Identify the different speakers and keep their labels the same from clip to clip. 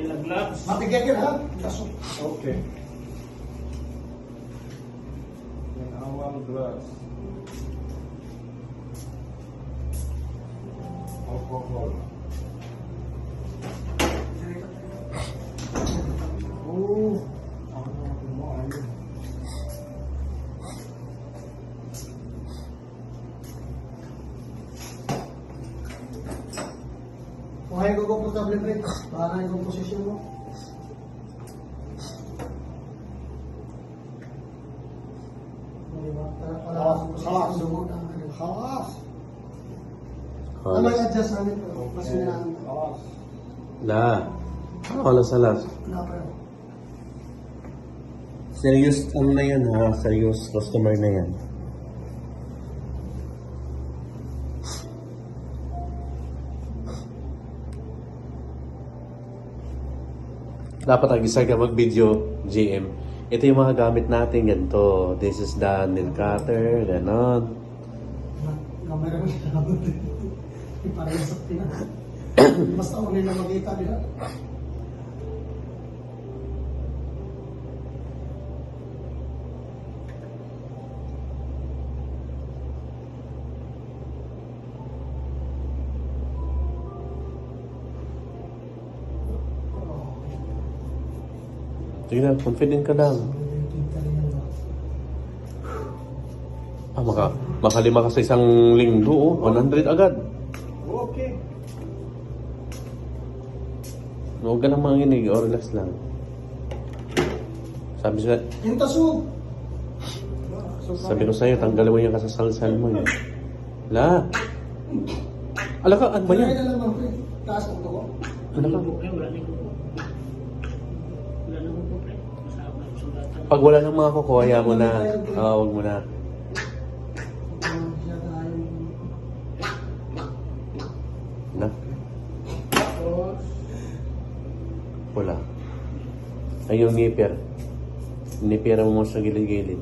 Speaker 1: Ilaglags.
Speaker 2: Matigyan ka ha? Kaso.
Speaker 3: Okay. Yung awang glass. Alcohol.
Speaker 2: Oo. Ano mo ayun. Kuhain ko komportable pre. Para yung posisyon mo. Halas. Halas. Ano yung adjust namin? Mas minaan.
Speaker 3: Halas.
Speaker 4: La. Alas, alas.
Speaker 2: Wala pa yun.
Speaker 4: Serious, ano na yan ha? Serious customer na yan. Dapat nag-isa ka mag-video, GM. Ito yung mga gamit natin, ganito. This is the nail cutter, ganon.
Speaker 2: Kamera mo kinabot. Parang sa tina. Basta ako nila makita nila.
Speaker 4: Sige na, confident ka lang. Makalima ka sa isang linggo, oh. 100 agad.
Speaker 3: Okay.
Speaker 4: Huwag ka nang manginig, o relax lang.
Speaker 2: Yung taso.
Speaker 4: Sabi ko sa'yo, tanggalin mo yung kasasalsal mo eh. La! Ala ka, ano ba yan?
Speaker 2: Kaya na lang pre. Taas ang tuko.
Speaker 4: Ala ka?
Speaker 1: Wala na ko. Wala na ko pre. Masama ang sulatan.
Speaker 4: Pag wala nang mga kuko, kaya mo na. Huwag mo na. Na? Wala. Ay, yung nipper. Nipera mo sa gilid-gilid.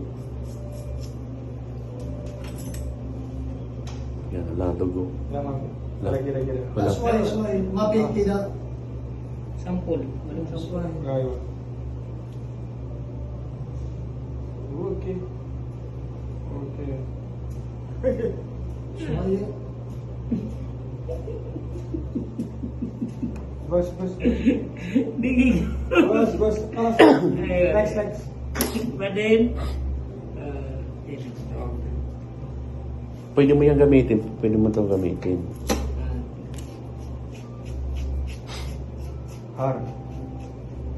Speaker 4: Yan, nadugo.
Speaker 3: Lamang.
Speaker 4: La.
Speaker 3: Lagi.
Speaker 4: Wala.
Speaker 2: That's why, mapinti na.
Speaker 1: Sampol. Walang
Speaker 2: That's
Speaker 1: sampol.
Speaker 2: why.
Speaker 3: Gayo. Okay. Okay.
Speaker 2: Sorry.
Speaker 3: Bus.
Speaker 1: Digig.
Speaker 3: Bus. Next.
Speaker 1: Ba din?
Speaker 4: Pwede mo yan gamitin. Pwede mo ito gamitin.
Speaker 3: Har.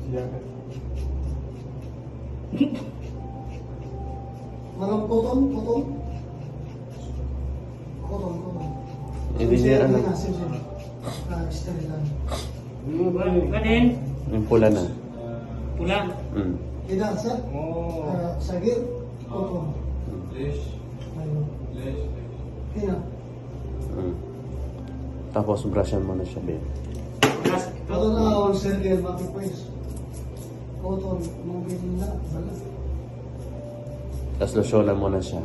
Speaker 3: Siya ka.
Speaker 2: Walang puton.
Speaker 4: Hindi niya alam.
Speaker 2: Sterilan.
Speaker 1: Ba din?
Speaker 4: Yung pula na.
Speaker 1: Pula.
Speaker 4: Mm.
Speaker 2: Tidak sir.
Speaker 3: Oh.
Speaker 2: Sagir. Puton. Ayun. Kina.
Speaker 4: Mm. Tapos brushan mo na siya, Ben.
Speaker 1: Plus,
Speaker 2: Ito na all circle mapipwes. Puton. Mungkin na. Bala.
Speaker 4: Tapos losyonan mo na siya.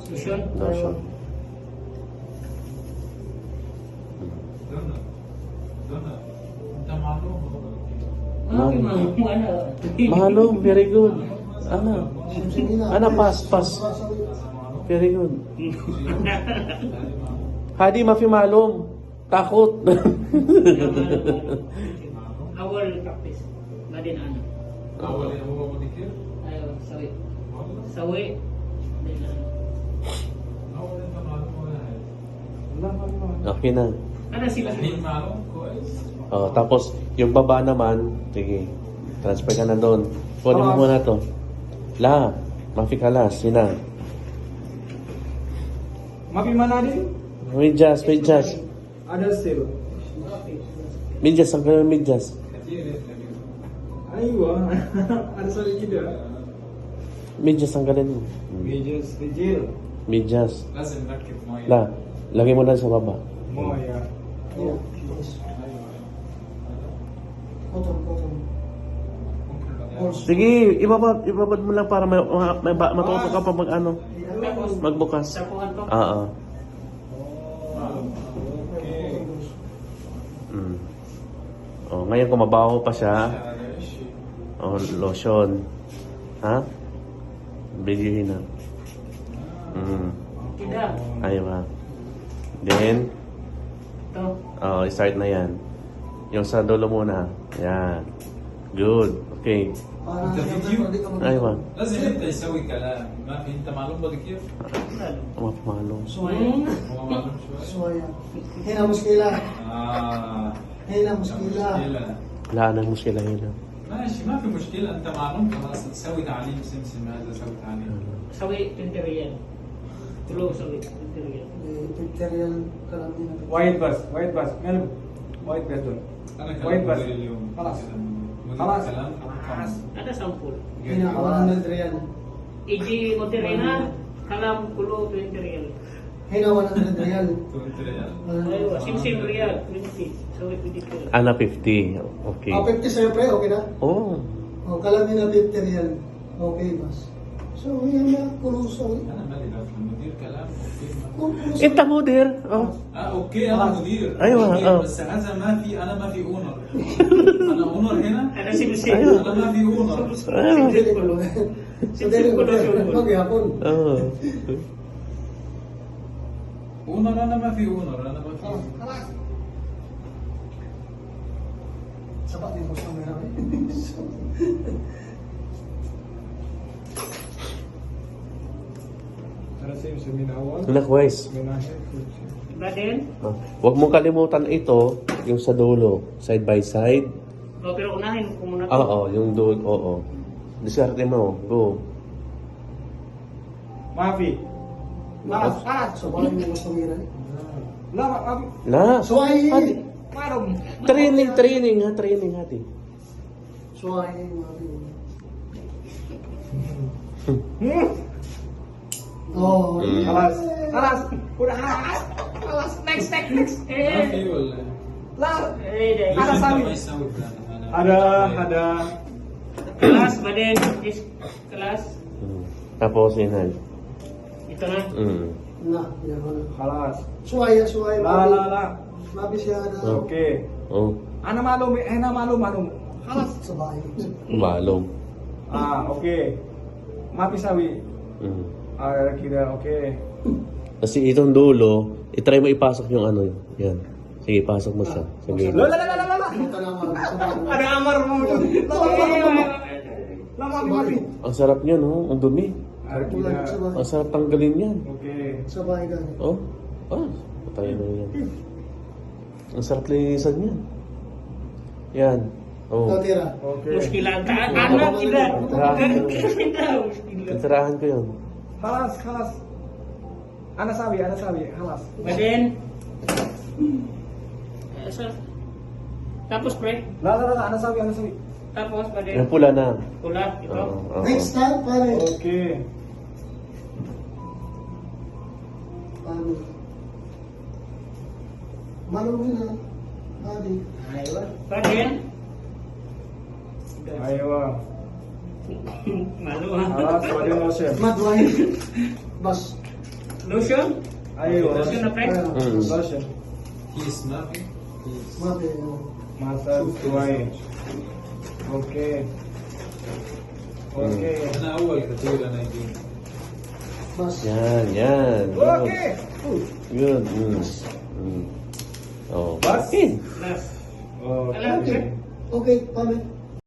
Speaker 1: Susun.
Speaker 4: Lotion. Mahalo, very good. Ano? Ano, pass. Very good. Hadi, mafi malum. Takot.
Speaker 1: Awal kapis. Ba din ano? Ayaw, sawi. Sawi. Din ano?
Speaker 4: Okay na.
Speaker 1: Ano sila?
Speaker 4: Oh, tapos, yung baba naman, sige, transfer ka na doon. Kunin mo muna to. La, mafi kalas, sinang.
Speaker 3: Mapi mana din?
Speaker 4: Midjas.
Speaker 3: Ada still.
Speaker 4: Midjas, ang gano'n midjas.
Speaker 3: Aywa. Ada sali kita.
Speaker 4: Midjas, ang gano'n mo.
Speaker 3: Vigil.
Speaker 4: Midjas. La, lagay mo na sa baba.
Speaker 3: Mo ya.
Speaker 2: Yeah. Puton.
Speaker 4: Sige, ibabad mo lang para matuto ka pa mag-ano, magbukas.
Speaker 1: Sapuhan ko.
Speaker 4: Oo. Oh, ngayon kung mabaho pa siya, oh, lotion. Ha? Bilhin na.
Speaker 1: Tidak.
Speaker 4: Ayaw ha. Then,
Speaker 1: Ito.
Speaker 4: oh, start na yan. Yung sa dulo muna. Yan. Good. Okay.
Speaker 2: Para
Speaker 3: The video?
Speaker 2: hindi ka mag-
Speaker 4: Ayaw ha.
Speaker 5: لازم انت يسوي كلام ما في انت معلوم بدك كيف؟
Speaker 4: Mapamalo.
Speaker 2: Suwaya.
Speaker 5: هو معلوم شوي
Speaker 2: Suwaya. Hina muskila. Hina muskila.
Speaker 5: مشكلة
Speaker 4: Wala nang muskila yun ha.
Speaker 5: ماشي ما في مشكلة انت معلوم خلاص تسوي تعليم سمسم هذا سوي تعليم
Speaker 1: Sawi 20 riyal. Tulo sawi 20 riyal.
Speaker 2: Pictorial kalam din.
Speaker 3: وايد بس قلب وايد بس دول
Speaker 5: انا
Speaker 3: وايد
Speaker 5: كلام
Speaker 3: بس
Speaker 5: مدير اليوم
Speaker 3: خلاص.
Speaker 5: مدير
Speaker 3: خلاص.
Speaker 5: كلام
Speaker 1: Ada sampul.
Speaker 2: Hina 100 riyal.
Speaker 1: Iji Monterena kalam kulo 20 riyal.
Speaker 2: Hina 100 riyal.
Speaker 5: قلت ريال
Speaker 1: Aywa, simsim riyal 20. Sawi 20 riyal.
Speaker 4: Ana 50. Okay.
Speaker 2: 50 sa'yo pre, okay na?
Speaker 4: Oh.
Speaker 2: O, kalam na 50 riyal. Okay, mas. So, yan na, kuluso.
Speaker 5: انا مالي دخل مدير كلام اوكي
Speaker 2: Kuluso.
Speaker 4: Ita mudir. Oh.
Speaker 5: اوكي انا مدير
Speaker 4: أيوة،
Speaker 5: مدير،
Speaker 4: آه.
Speaker 5: بس هذا ما في انا ما في اونر انا اونر هنا
Speaker 1: Ada simsim.
Speaker 5: انا ما في اونر
Speaker 1: Simsim kulo.
Speaker 2: So, dali ko magyapon.
Speaker 4: Oh.
Speaker 5: اونر انا ما في اونر انا ما في
Speaker 2: Kalas. Sabat din ko sa meron.
Speaker 3: انا سيمسم من اول
Speaker 4: Likewise.
Speaker 3: من اخر كل شيء.
Speaker 1: Baden.
Speaker 4: Oh. Huwag mong kalimutan ito, yung sa dulo. Side by side.
Speaker 1: Oh, pero unahin ko muna to.
Speaker 4: Oo, yung dulo. Oo. Diskarte mo. Go.
Speaker 3: ما في
Speaker 2: Kalas. So, bala mo gusto meron.
Speaker 3: لا ما في
Speaker 4: Na.
Speaker 2: So, ay,
Speaker 4: Hati. Training ha. Training hati.
Speaker 2: so, ay, Oh,
Speaker 3: خلاص udah
Speaker 2: Kalas, next, next.
Speaker 5: ما في ولا
Speaker 2: La.
Speaker 1: Eh,
Speaker 5: ليش
Speaker 2: أنا
Speaker 5: انت
Speaker 2: سامي.
Speaker 5: ما يسوي فلان انا
Speaker 3: ada
Speaker 1: kelas Baden. Is kelas.
Speaker 4: Tapos yun.
Speaker 1: Ito na.
Speaker 2: Nah, ya mana.
Speaker 3: خلاص
Speaker 2: Suaya, suaya.
Speaker 3: لا
Speaker 2: Mabis siya na.
Speaker 3: اوكي
Speaker 4: Oh.
Speaker 3: انا معلوم
Speaker 2: Kalas. Sabay.
Speaker 4: Balong.
Speaker 3: اوكي ما في سوي كده اوكي
Speaker 4: Kasi itong dulo, itry mo ipasok yung ano yun. Yan. Sige, pasok mo siya. Sige.
Speaker 3: لا
Speaker 2: Ito na mga sabay.
Speaker 3: ada amar mau لا ما في
Speaker 4: Ang sarap niyan, oh. Ang dumi.
Speaker 3: ada
Speaker 2: Ulan,
Speaker 3: كده
Speaker 2: sabay.
Speaker 4: Ang sarap tanggalin yan.
Speaker 3: اوكي
Speaker 2: Sabay ka.
Speaker 4: Oh. Ah. Patay na yan. Ang sarap linisan yan. Yan. Oh.
Speaker 2: Ikaw tira.
Speaker 3: اوكي
Speaker 1: Muskilan ka. Anak tidak.
Speaker 4: Tirahan ko.
Speaker 1: Tidak muskilan.
Speaker 4: Titirahan ko yun.
Speaker 3: خلاص انا سوي خلاص
Speaker 1: Baden. Tapos pre.
Speaker 3: لا انا سوي
Speaker 1: Tapos
Speaker 4: Yung
Speaker 1: Baden.
Speaker 4: pula na.
Speaker 1: Pula. Ito.
Speaker 4: Oo, oo.
Speaker 2: Next time, pare.
Speaker 3: اوكي
Speaker 2: Ano? Maluhin na. Adi.
Speaker 1: Aywa. Baden.
Speaker 3: ايوه
Speaker 1: Malu ha.
Speaker 3: خلاص بعدين لوشن
Speaker 2: Madway. Bas.
Speaker 1: Lotion.
Speaker 3: ايوه
Speaker 1: Lotion na pre.
Speaker 3: لوشن
Speaker 5: كيس ما في كيس
Speaker 2: Mati.
Speaker 3: مساج شوي اوكي اوكي
Speaker 5: انا اول كتير انا يجي
Speaker 2: Bas.
Speaker 4: Yan, yan. Good.
Speaker 3: اوكي
Speaker 4: Good. Oh.
Speaker 3: Bas.
Speaker 4: Okay.
Speaker 1: Last.
Speaker 3: اوكي
Speaker 2: Okay, pamit.